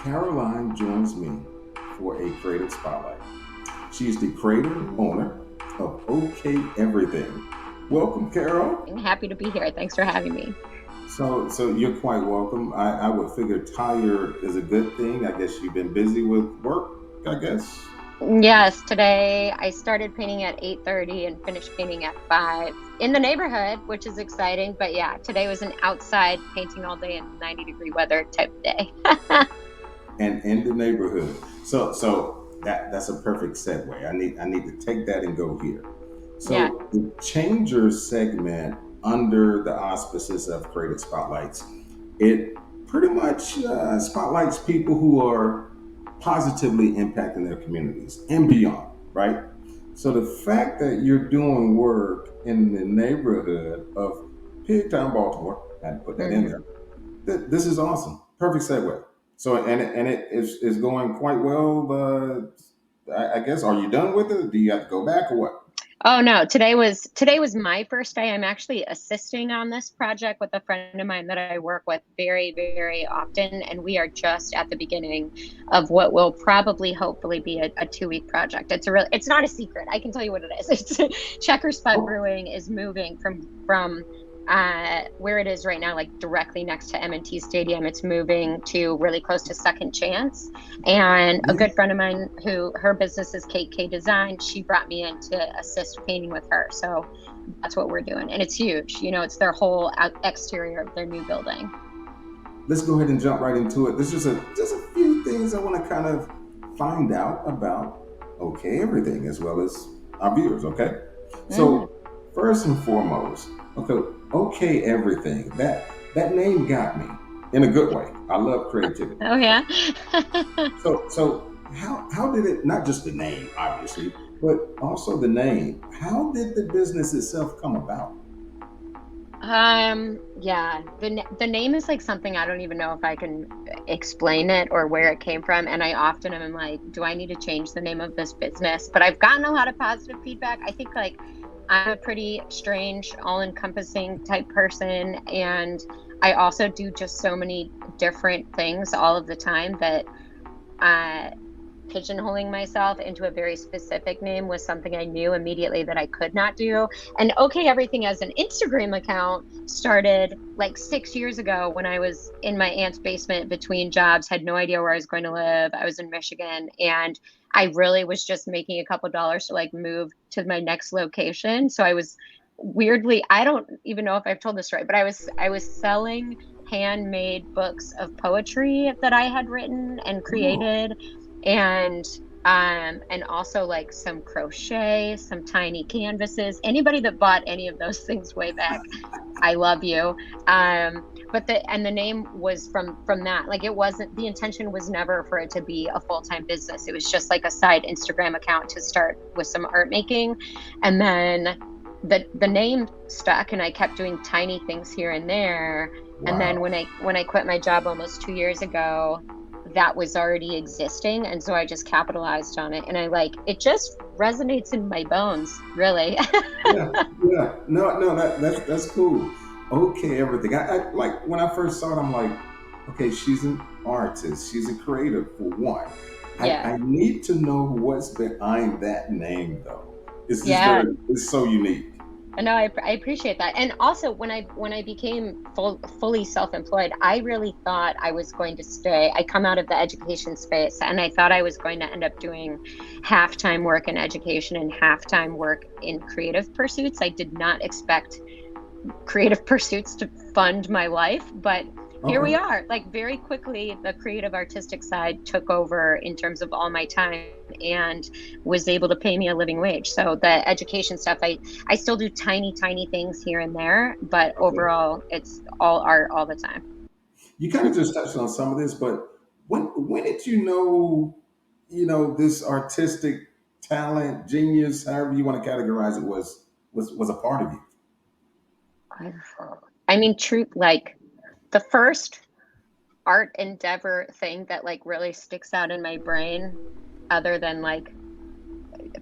Caroline joins me for a creative spotlight. She is the creator owner of OK Everything. Welcome, Caro. I'm happy to be here. Thanks for having me. So you're quite welcome. I would figure tired is a good thing. I guess you've been busy with work. I guess. Yes, today I started painting at 8:30 and finished painting at 5 in the neighborhood, which is exciting. But yeah, today was an outside painting all day in 90-degree weather type day. And in the neighborhood. So that's a perfect segue. I need to take that and go here. Yeah. So the changer segment under the auspices of creative spotlights, it pretty much spotlights people who are positively impacting their communities and beyond, right? So the fact that you're doing work in the neighborhood of Pigtown, Baltimore, I had to put that in hmm there. This is awesome. Perfect segue. So and it is going quite well. I guess, are you done with it? Do you have to go back or what? Oh no, today was my first day. I'm actually assisting on this project with a friend of mine that I work with very, very often, and we are just at the beginning of what will probably, hopefully, be a 2-week project. It's not a secret. I can tell you what it is. It's Checker Spot Oh, Brewing is moving from where it is right now, like directly next to M&T Stadium. It's moving to really close to Second Chance, and a yeah. good friend of mine who her business is KK Design, she brought me in to assist painting with her. So that's what we're doing. And it's huge. It's their whole exterior of their new building. Let's go ahead and jump right into it. There's just a few things I want to kind of find out about. Okay, everything as well as our viewers. Okay, Mm. so first and foremost, okay, everything. That name got me in a good way. I love creativity. Oh, yeah. So how did it, not just the name obviously, but also the name? How did the business itself come about? Yeah, the name is like something I don't even know if I can explain it or where it came from. And I often am like, do I need to change the name of this business? But I've gotten a lot of positive feedback. I think like I'm a pretty strange, all-encompassing type person, and I also do just so many different things all of the time that uh pigeonholing myself into a very specific name was something I knew immediately that I could not do. And okay, everything as an Instagram account started like 6 years ago when I was in my aunt's basement between jobs, had no idea where I was going to live. I was in Michigan, and I really was just making a couple dollars to like move to my next location. So I was weirdly, I don't even know if I've told this right, but I was selling handmade books of poetry that I had written and Oh, created, and and also like some crochet, some tiny canvases. Anybody that bought any of those things way back, I love you. But the name was from that. Like, it wasn't, the intention was never for it to be a full-time business. It was just like a side Instagram account to start with some art making. And then the name stuck, and I kept doing tiny things here and there. And then wow. when I quit my job almost 2 years ago, that was already existing, and so I just capitalized on it, and I like it, just resonates in my bones, really. Yeah, yeah. No, no, that's cool. Okay, everything. I like when I first saw it, I'm like, okay, she's an artist, she's a creative for one. Yeah. I need to know what's behind that name though. It's just Yeah. it's so unique. No, I appreciate that. And also, when I became fully self-employed, I really thought I was going to stay. I come out of the education space, and I thought I was going to end up doing half-time work in education and half-time work in creative pursuits. I did not expect creative pursuits to fund my life, but here we Okay. are. Like, very quickly the creative artistic side took over in terms of all my time, and was able to pay me a living wage. So the education stuff, I still do tiny things here and there, but Okay. overall it's all art all the time. You kind of just touched on some of this, but when did this artistic talent, genius, however you want to categorize it, was a part of you? I mean, truth, like, the first art endeavor thing that like really sticks out in my brain, other than like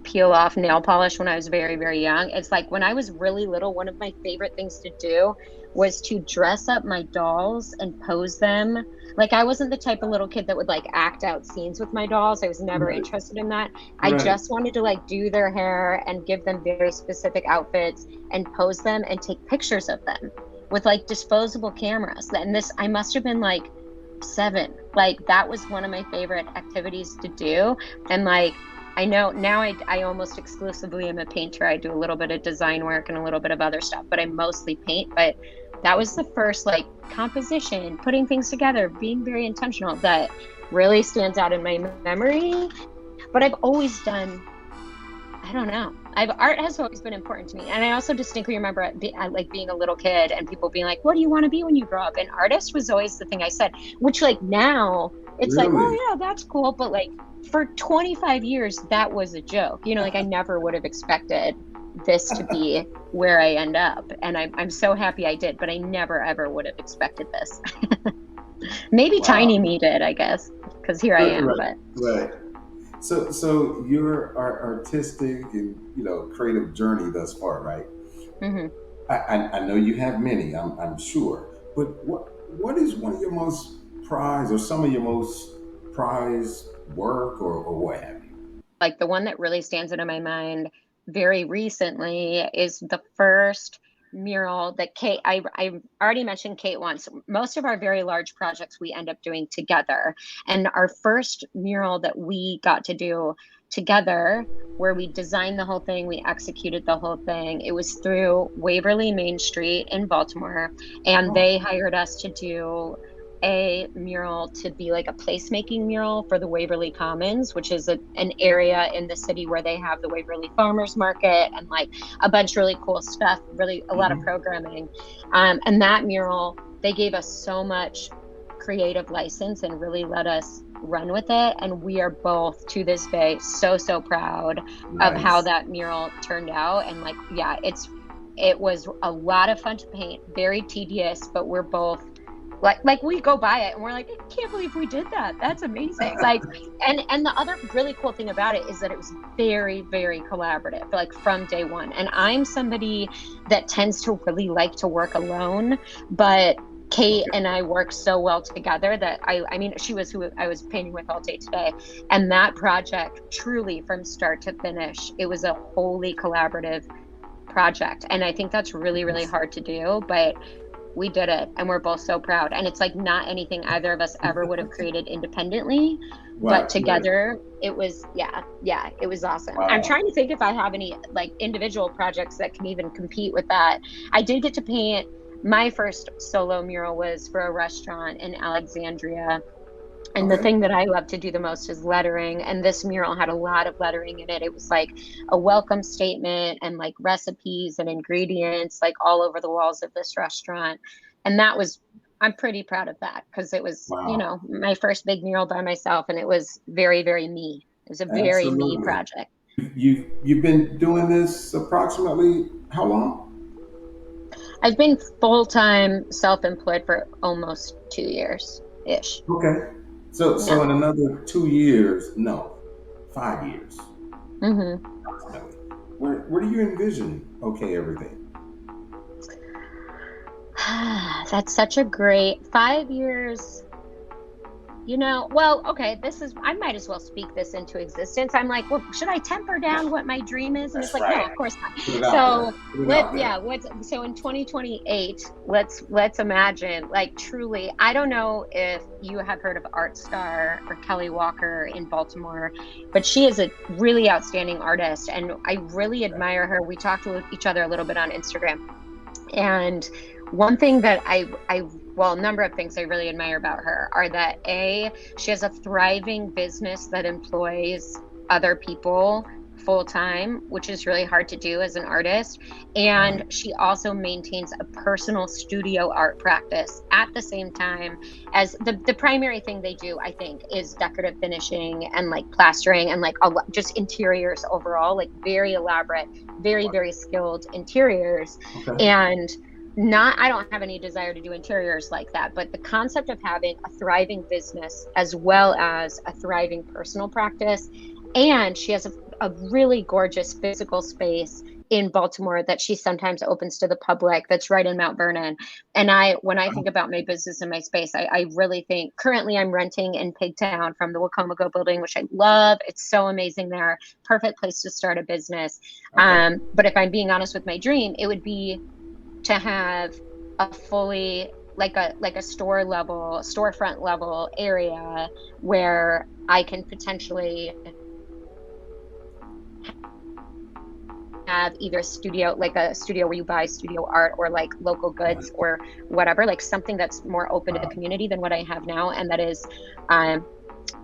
peel off nail polish when I was very, very young. It's like when I was really little, one of my favorite things to do was to dress up my dolls and pose them. Like I wasn't the type of little kid that would like act out scenes with my dolls. I was never Right. interested in that. I Right. just wanted to like do their hair and give them very specific outfits and pose them and take pictures of them with like disposable cameras. And this, I must have been like 7. Like that was one of my favorite activities to do. And like I know now I almost exclusively am a painter. I do a little bit of design work and a little bit of other stuff, but I mostly paint. But that was the first like composition, putting things together, being very intentional that really stands out in my memory. But I've always done, I don't know. Art has always been important to me, and I also distinctly remember like being a little kid and people being like, "What do you want to be when you grow up?" And artist was always the thing I said. Which like now it's like, Really? "Oh yeah, that's cool," but like for 25 years that was a joke. You know, like I never would have expected this to be where I end up, and I'm so happy I did. But I never ever would have expected this. Maybe Wow. tiny me did, I guess, because here I am. Right. But Right. So your artistic and creative journey thus far, right? mhm. I know you have many. I'm sure. But what is one of your most prized, or some of your most prized work, or what have you? Like the one that really stands out in my mind very recently is the first mural that I already mentioned Kate once. Most of our very large projects we end up doing together. And our first mural that we got to do together, where we designed the whole thing, we executed the whole thing. It was through Waverly Main Street in Baltimore, and Oh, they hired us to do a mural to be like a placemaking mural for the Waverly Commons, which is an area in the city where they have the Waverly Farmers Market and like a bunch of really cool stuff, really a lot of mhm. programming. And that mural, they gave us so much creative license and really let us run with it. And we are both to this day so, so proud of how Nice. that mural turned out. And like, yeah, it was a lot of fun to paint, very tedious, but we're both like we go by it and we're like, I can't believe we did that. That's amazing. Like, and the other really cool thing about it is that it was very, very collaborative, like from day one. And I'm somebody that tends to really like to work alone, but Kate Okay. and I work so well together that I mean, she was who I was painting with all day today. And that project truly from start to finish, it was a wholly collaborative project. And I think that's really, really Nice. hard to do, but we did it and we're both so proud. And it's like not anything either of us ever would have created independently, but Right. Right. together it was, yeah, yeah, it was awesome. I'm Wow. trying to think if I have any like individual projects that can even compete with that. I did get to paint, my first solo mural was for a restaurant in Alexandria, and the Okay. thing that I love to do the most is lettering. And this mural had a lot of lettering in it. It was like a welcome statement and like recipes and ingredients, like all over the walls of this restaurant. And that was, I'm pretty proud of that because it was, you Wow. know, my first big mural by myself. And it was very, very me. It was a very me Absolutely. project. You've been doing this approximately how long? I've been full time self employed for almost 2 years ish. Okay. So Yeah. in another 2 years, no, 5 years, Hmm. approximately. Where do you envision? Okay, everything. That's such a great 5 years. You know, well, okay, this is, I might as well speak this into existence. I'm like, well, should I temper down what my dream is? And it's That's like, no, right. of course not. Put it out there. So Put it out there. yeah, so in 2028, let's imagine, like truly, I don't know if you have heard of Art Star or Kelly Walker in Baltimore, but she is a really outstanding artist and I really Okay. admire her. We talked to each other a little bit on Instagram. And one thing that well, a number of things I really admire about her are that she has a thriving business that employs other people full time, which is really hard to do as an artist. And Right. she also maintains a personal studio art practice at the same time as the primary thing they do, I think, is decorative finishing and like plastering and like just interiors overall, like very elaborate, very, very skilled interiors. Okay. And not, I don't have any desire to do interiors like that, but the concept of having a thriving business as well as a thriving personal practice, and she has a really gorgeous physical space in Baltimore that she sometimes opens to the public that's right in Mount Vernon. And when I think about my business and my space, I really think currently I'm renting in Pigtown from the Wacomico building, which I love. It's so amazing there. Perfect place to start a business. Okay. But if I'm being honest with my dream, it would be to have a fully like a storefront level area where I can potentially have either a studio, like a studio where you buy studio art or like local goods or whatever, like something that's more open to the Wow. community than what I have now, and um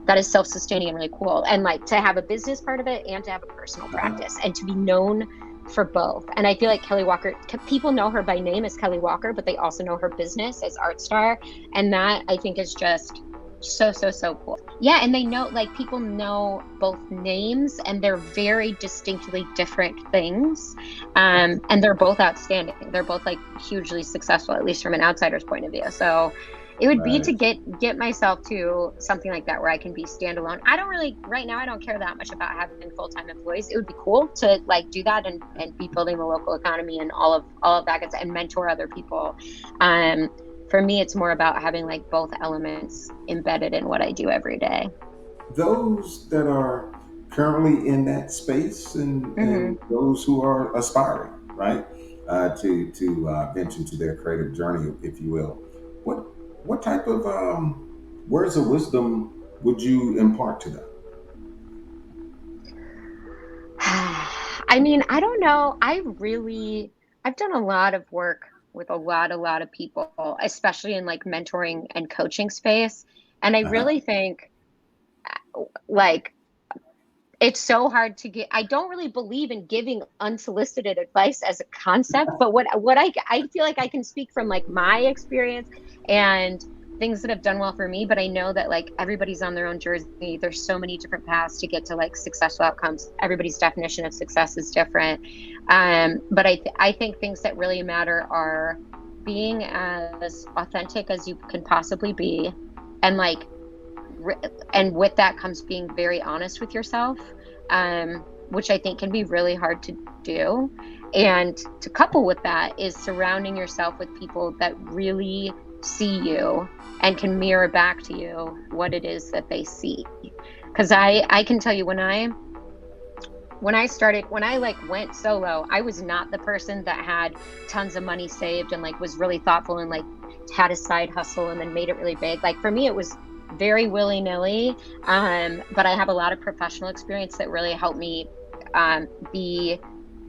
that is self-sustaining and really cool. And like to have a business part of it and to have a personal Uh-huh. practice and to be known for both. And I feel like Kelly Walker, people know her by name as Kelly Walker, but they also know her business as Art Star. And that I think is just so, so, so cool. Yeah. And they know, like, people know both names and they're very distinctly different things. And they're both outstanding. They're both like hugely successful, at least from an outsider's point of view. So it would be to Right. get myself to something like that where I can be standalone. I don't really right now I don't care that much about having full-time employees. It would be cool to like do that and be building the local economy and all of that and mentor other people. Um for me it's more about having like both elements embedded in what I do every day. Those that are currently in that space and Hmm. those who are aspiring, right, to venture into their creative journey, if you will. What what type of words of wisdom would you impart to them? I mean, I don't know. I've done a lot of work with a lot of people, especially in like mentoring and coaching space. And I Uh-huh. really think like it's so hard to get. I don't really believe in giving unsolicited advice as a concept, but what I feel like I can speak from like my experience and things that have done well for me, but I know that like everybody's on their own journey. There's so many different paths to get to like successful outcomes. Everybody's definition of success is different. But I think things that really matter are being as authentic as you can possibly be, and like re- and with that comes being very honest with yourself, which I think can be really hard to do. And to couple with that is surrounding yourself with people that really see you and can mirror back to you what it is that they see. Because I can tell you when I like went solo, I was not the person that had tons of money saved and like was really thoughtful and like had a side hustle and then made it really big. Like for me, it was very willy-nilly. But I have a lot of professional experience that really helped me be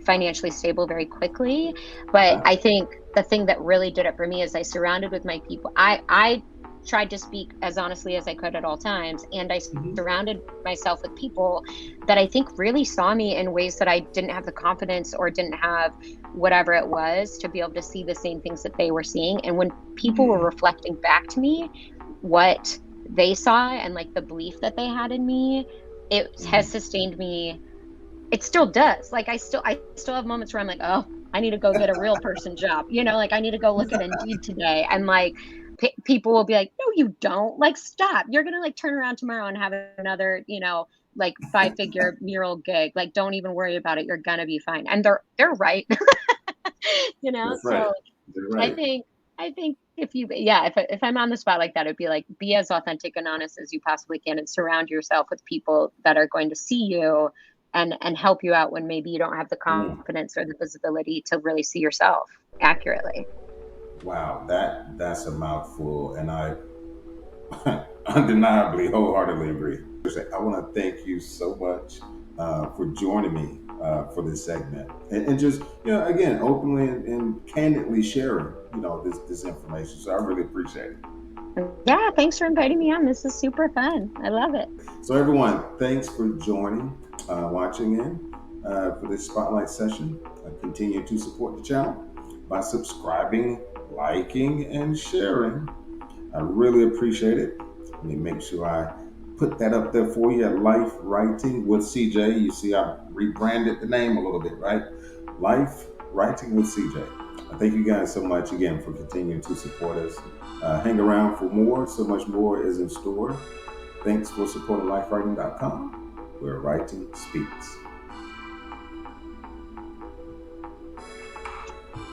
financially stable very quickly. But Uh-huh. I think the thing that really did it for me is I surrounded with my people. I tried to speak as honestly as I could at all times, and I Mhm. surrounded myself with people that I think really saw me in ways that I didn't have the confidence or didn't have whatever it was to be able to see the same things that they were seeing. And when people were Yeah. reflecting back to me what they saw and like the belief that they had in me, it has Mhm. sustained me. It still does. Like I still have moments where I'm like, "Oh, I need to go get a real person job." Like I need to go look at Indeed today. And like people will be like, "No, you don't. Like stop. You're going to like turn around tomorrow and have another, like five-figure mural gig. Like don't even worry about it. You're going to be fine." And they're right. That's right. So That's I right. think I think if I'm on the spot like that, it'd be like be as authentic and honest as you possibly can, and surround yourself with people that are going to see you and help you out when maybe you don't have the Mm. confidence or the visibility to really see yourself accurately. Wow, that's a mouthful, and I undeniably, wholeheartedly agree. I want to thank you so much for joining me for this segment, and just again, openly and candidly sharing this information. So I really appreciate it. Yeah, thanks for inviting me on. This is super fun. I love it. So everyone, thanks for joining, watching in for this spotlight session. Continue to support the channel by subscribing, liking, and sharing. I really appreciate it. Let me make sure I put that up there for you at Life Writing with CJ. You see, I rebranded the name a little bit, right? Life Writing with CJ. Thank you guys so much again for continuing to support us. Hang around for more. So much more is in store. Thanks for supporting lifewriting.com, where writing speaks.